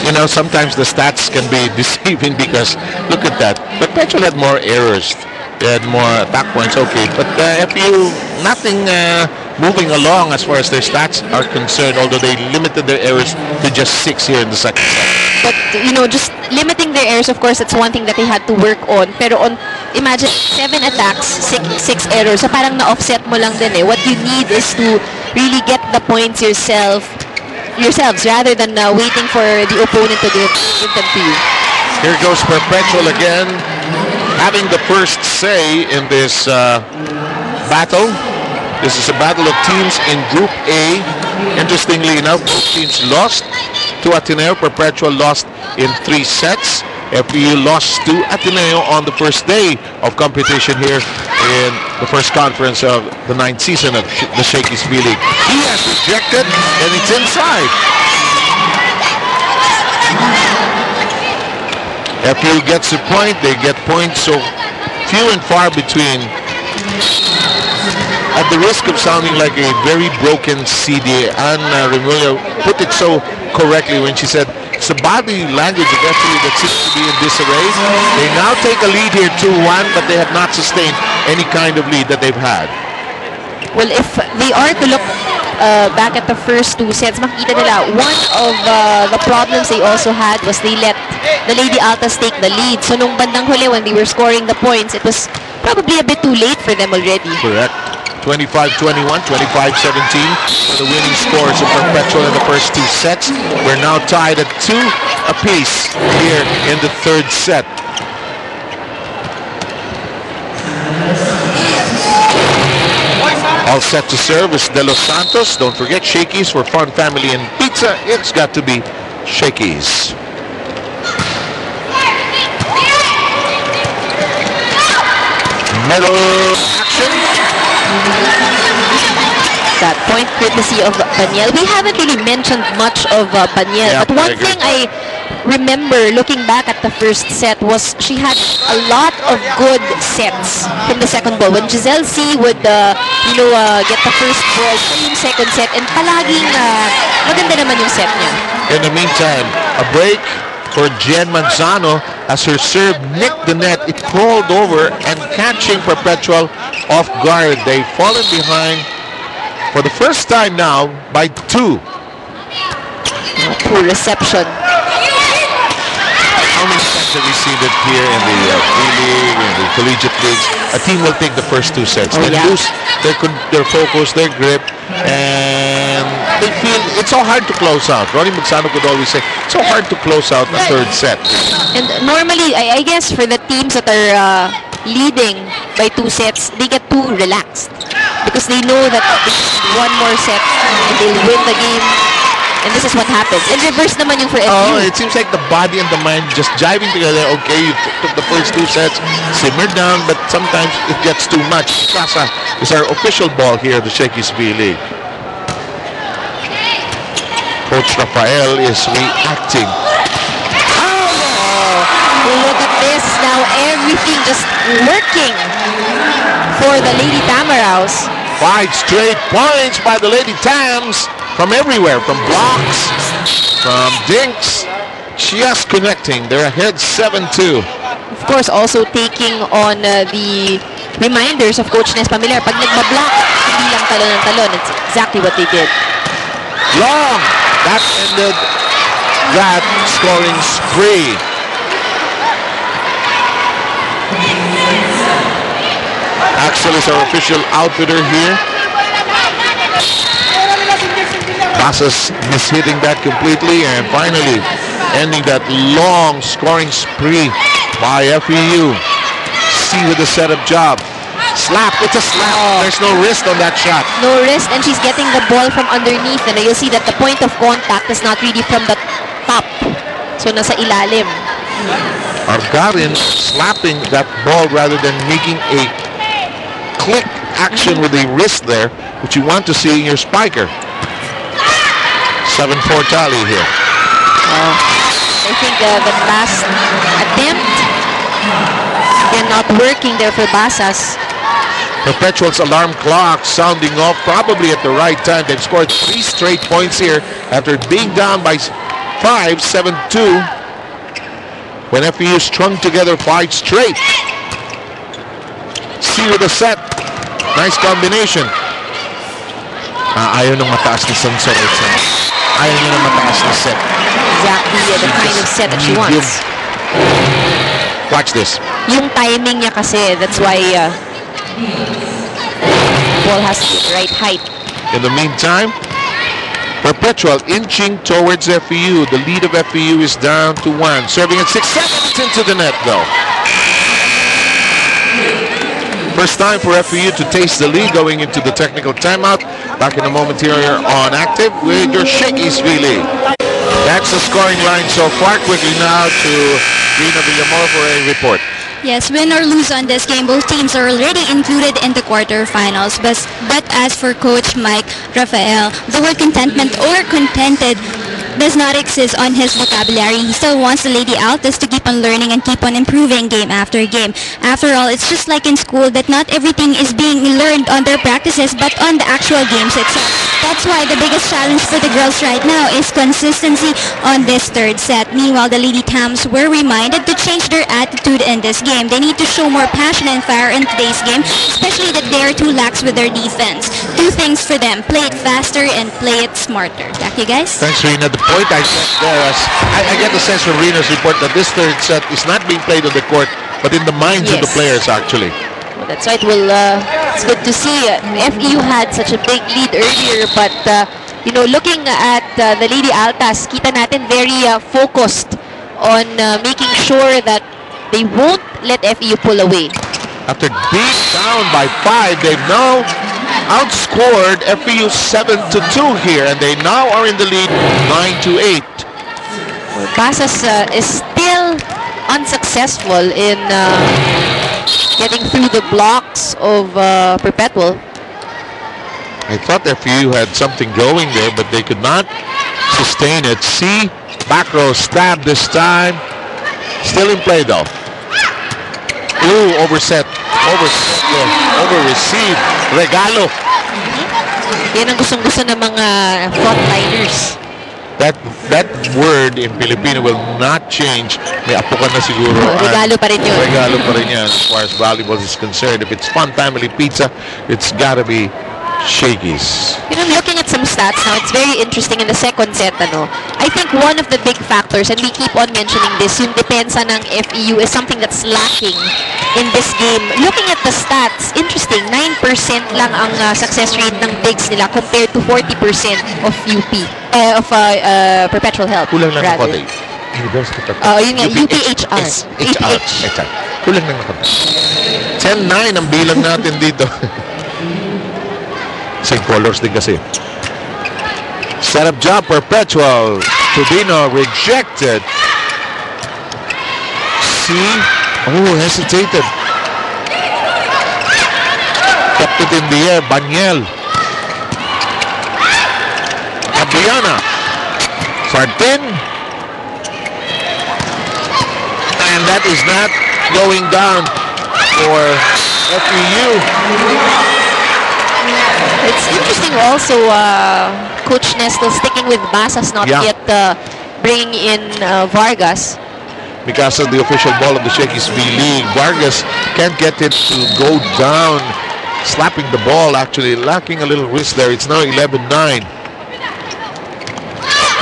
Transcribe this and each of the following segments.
You know, sometimes the stats can be deceiving because look at that. Perpetual had more errors. They had more attack points, okay. But FEU, nothing moving along as far as their stats are concerned, although they limited their errors to just 6 here in the second set. But, you know, just limiting their errors, of course, that's one thing that they had to work on. Pero imagine, 7 attacks, 6 errors. So parang na-offset mo lang din eh. What you need is to really get the points yourselves rather than waiting for the opponent to give them to you. Here goes Perpetual again, having the first say in this battle. This is a battle of teams in Group A. Interestingly enough, both teams lost to Ateneo. Perpetual lost in 3 sets. FEU lost to Ateneo on the first day of competition here in the first conference of the 9th season of the Shakey's V-League. He has rejected, and it's inside. FEU gets a point. They get points so few and far between. At the risk of sounding like a very broken CD, Anna Remulla put it so correctly when she said, it's the body language of FEU that seems to be in disarray. They now take a lead here 2-1, but they have not sustained any kind of lead that they've had. Well, if they are to look back at the first 2 sets, makikita nila, one of the problems they also had was they let the Lady Altas take the lead. So nung bandang huli, when they were scoring the points, it was probably a bit too late for them already. Correct. 25-21, 25-17 for the winning scores of Perpetual in the first 2 sets. We're now tied at 2 apiece here in the 3rd set. All set to serve is De Los Santos. Don't forget, Shakey's for fun, family, and pizza. It's got to be Shakey's. Medal action. That point courtesy of Paniel. We haven't really mentioned much of Paniel, Yeah, but one thing I remember looking back at the first set was she had a lot of good sets from the second ball. When Giselle C would, get the first ball, yung second set, and palaging maganda naman yung set niya. In the meantime, a break for Jen Manzano as her serve nicked the net. It crawled over and catching Perpetual off guard. They've fallen behind for the first time now by 2. Poor reception. How many times have we seen it here in the V-League, in the collegiate leagues? A team will take the first 2 sets. They lose their focus, their grip, and they feel it's so hard to close out. Ronnie Magsano could always say, it's so hard to close out the 3rd set. And normally, I guess for the teams that are leading by 2 sets, they get too relaxed because they know that they need 1 more set and they'll win the game. And this is what happens. In reverse naman yung for FEU. Oh, it seems like the body and the mind just jiving together. Okay, you took the first 2 sets, simmered down, but sometimes it gets too much. Casa is our official ball here at the Shakey's V-League. Coach Rafael is reacting. Oh, look at this. Now everything just working for the Lady Tamaraws. 5 straight points by the Lady Tams. From everywhere, from blocks, from dinks, just connecting. They're ahead 7-2. Of course, also taking on the reminders of Coach Nes Pamilyar. Pag nagbablock, hindi lang talon ng talon. It's exactly what they did. Long! That ended that scoring spree. Axel is our official outfitter here. Basas mishitting that completely, and finally ending that long scoring spree by FEU. C with the setup job. Slap, it's a slap. Oh. There's no wrist on that shot. No wrist, and she's getting the ball from underneath, and you'll see that the point of contact is not really from the top. So nasa ilalim. Argarin slapping that ball rather than making a click action with the wrist there, which you want to see in your spiker. 7-4 tally here. I think the last attempt, again, not working there for Basas. Perpetual's alarm clock sounding off probably at the right time. They've scored 3 straight points here after being down by 5, 7-2. When FEU strung together 5 straight. See with the set. Nice combination. Ayaw ng mataas ni Sansor. Ayaw niya ng mataas na set. Exactly the kind of set that she wants. Watch this. Yung timing niya kasi, that's why ball has to be the right height. In the meantime, Perpetual inching towards FEU. The lead of FEU is down to 1. Serving at 6 seconds into the net though. First time for FEU to taste the lead going into the technical timeout. Back in a moment here on Active with your Shakey's Relay. That's the scoring line so far. Quickly now to Rina Villamor for a report. Yes, win or lose on this game, both teams are already included in the quarterfinals. But as for Coach Mike Rafael, the word contentment or contented does not exist on his vocabulary. He still wants the Lady Altas to keep on learning and keep on improving game after game. After all, it's just like in school that not everything is being learned on their practices but on the actual games itself. That's why the biggest challenge for the girls right now is consistency on this third set. Meanwhile, the Lady Tams were reminded to change their attitude in this game. They need to show more passion and fire in today's game, especially that they are too lax with their defense. 2 things for them: play it faster and play it smarter. Back you guys. Thanks, Rina. The point I said there is, I get the sense from Rina's report that this third set is not being played on the court, but in the minds of the players actually. Well, that's right. Well, it's good to see FEU had such a big lead earlier, but you know, looking at the Lady Altas, kita natin very focused on making sure that they won't let FEU pull away. After being down by 5, they've now outscored FEU 7-2 here, and they now are in the lead 9-8. Well, Basas is still unsuccessful in getting through the blocks of Perpetual. I thought FEU had something going there, but they could not sustain it. See, back row stab this time. Still in play though. Ooh, over-received. Regalo. Yan ang gustong-gusto ng mga frontliners. That word in Filipino will not change. May apo ka na siguro. Regalo pa rin yun. Regalo pa rin yan as far as volleyball is concerned. If it's fun family pizza, it's gotta be Shakey's. You know, looking at some stats now, it's very interesting in the second set, I think one of the big factors, and we keep on mentioning this, yung depensa ng FEU is something that's lacking in this game. Looking at the stats, interesting, 9% lang ang success rate ng bigs nila compared to 40% of Perpetual Help. Kulang lang rather. ng konti. University Yun nga, UPHR. HR. Kulang lang ng konti. 10-9 ang bilang natin dito. Same colors din kasi. Set up job, Perpetual. Tudino rejected. See? Oh, hesitated. Kept it in the air. Banyel. Adriana. Sartin. And that is not going down for FEU. It's interesting also, Coach Nestle sticking with Basas, not yet bringing in Vargas. Because of the official ball of the Shakey's V-League, Vargas can't get it to go down, slapping the ball, actually lacking a little wrist there. It's now 11-9.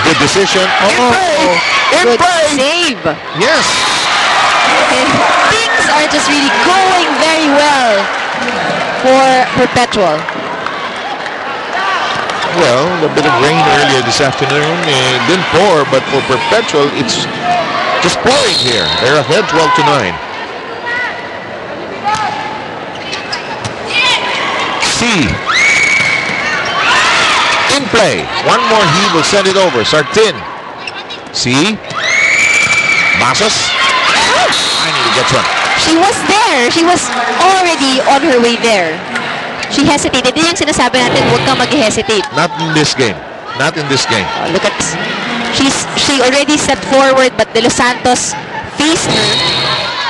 Good decision. Good save. Yes. And things are just really going very well for Perpetual. Well, a bit of rain earlier this afternoon. It didn't pour, but for Perpetual, it's just pouring here. They're ahead 12-9. C. In play. One more heave will send it over. Sartin. C. Basas. I need to get some. She was there. She was already on her way there. She hesitated. Yun yung sinasabi natin, huwag kang mag-hesitate. Not in this game. Not in this game. Look at this. She already stepped forward, but De Los Santos faced her,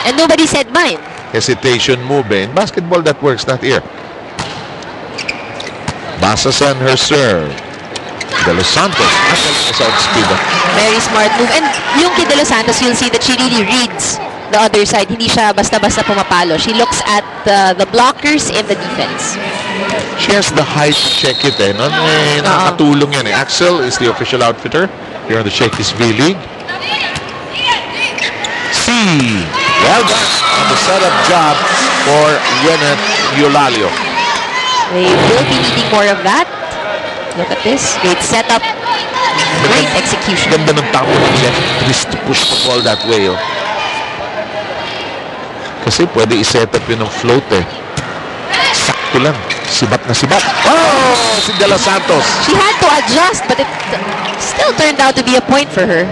and nobody said mine. Hesitation move. In basketball, that works, not here. Basas and her serve. De Los Santos. Sa outspeed. Very smart move. And yung kay De Los Santos, you'll see that she really reads the other side. Hindi siya basta-basta pumapalo. She looks at the blockers and the defense. She has the height to check it eh. No? Nakatulong yan eh. Axel is the official outfitter here on the Shakey's V League. C. Well done on the setup job for Gwyneth Eulalio. They will be needing more of that. Look at this. Great setup. Great execution. Ganda ng tapo ng left twist to push the ball that way. Oh. Kasi pwede i-set up yun ng float eh. Sakto lang. Sibat na sibat. Oh! Si De Los Santos. She had to adjust, but it still turned out to be a point for her.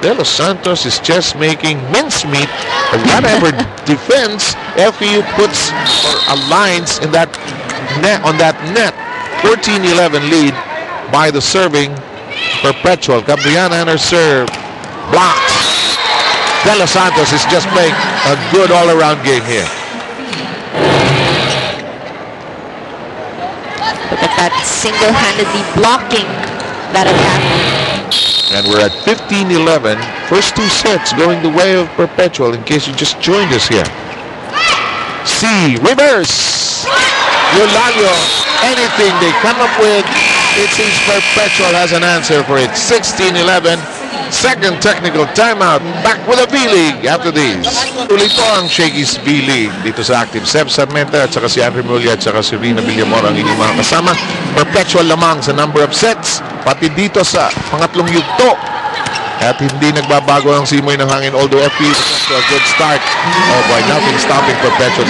De Los Santos is just making mincemeat of whatever defense FEU puts or aligns in that net, on that net. 14-11 lead by the serving Perpetual. Gabriana and her serve. Blocked. De Los Santos is just playing a good all-around game here. Look at that, single-handedly blocking that attack. And we're at 15-11. First two sets going the way of Perpetual, in case you just joined us here. C. Reverse. Eulalio. Anything they come up with, it seems Perpetual has an answer for it. 16-11. Second technical timeout. Back with a V-League after these. Ulito ang Shakey's V-League dito sa Active. Seb Sarmenta at saka si Andre Mulia at saka si Rina Villamor ang inyong mga kasama. Perpetual lamang sa number of sets. Pati dito sa pangatlong yugto. At hindi nagbabago ang simoy ng hangin, although FEU to a good start. Oh boy, nothing stopping Perpetual.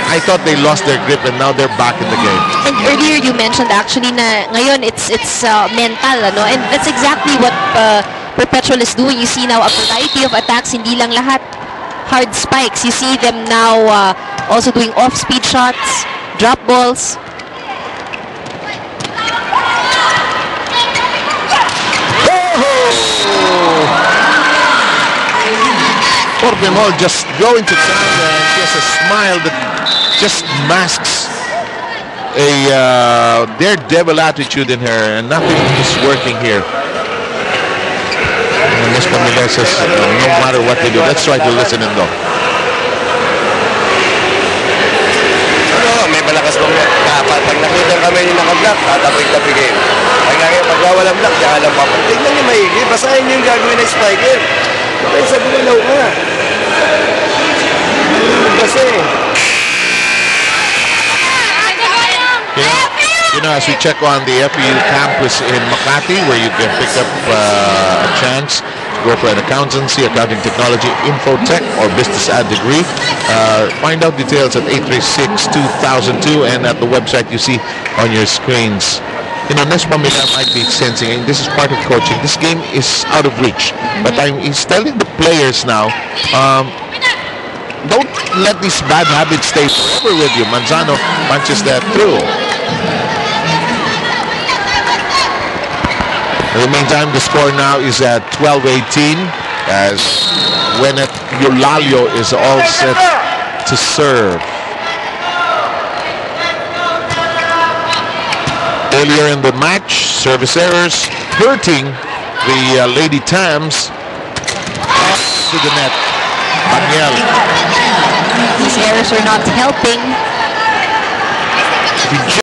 I thought they lost their grip and now they're back in the game. And earlier you mentioned actually na ngayon it's mental, ano? And that's exactly what Perpetual is doing. You see now a variety of attacks, hindi lang lahat hard spikes. You see them now also doing off-speed shots, drop balls. Portimol just going to town there, and she has a smile that just masks a daredevil attitude in her, and nothing is working here. And Miss Pamela says, no matter what they do, let's try to listen and go. May malakas bang dapat pag nakita kami yung naka-block, tatapig-tapigin. Pag walang block, diyan lang pa. Tignan niyo maigi, basahin niyo yung gagawin ng spiker. Kaya sabi mo lang ka. Kasi you know, as we check on the FEU campus in Makati, where you can pick up a chance to go for an accountancy, accounting technology, infotech, or business ad degree, find out details at 836-2002 and at the website you see on your screens. You know, Nes Pamela might be sensing, and this is part of coaching, this game is out of reach. But he's telling the players now, don't let these bad habits stay forever with you. Manzano punches that through. In the meantime, the score now is at 12-18 as Gwyneth Eulalio is all set to serve. Earlier in the match, service errors hurting the Lady Tams. To the net. Daniel. These errors are not helping.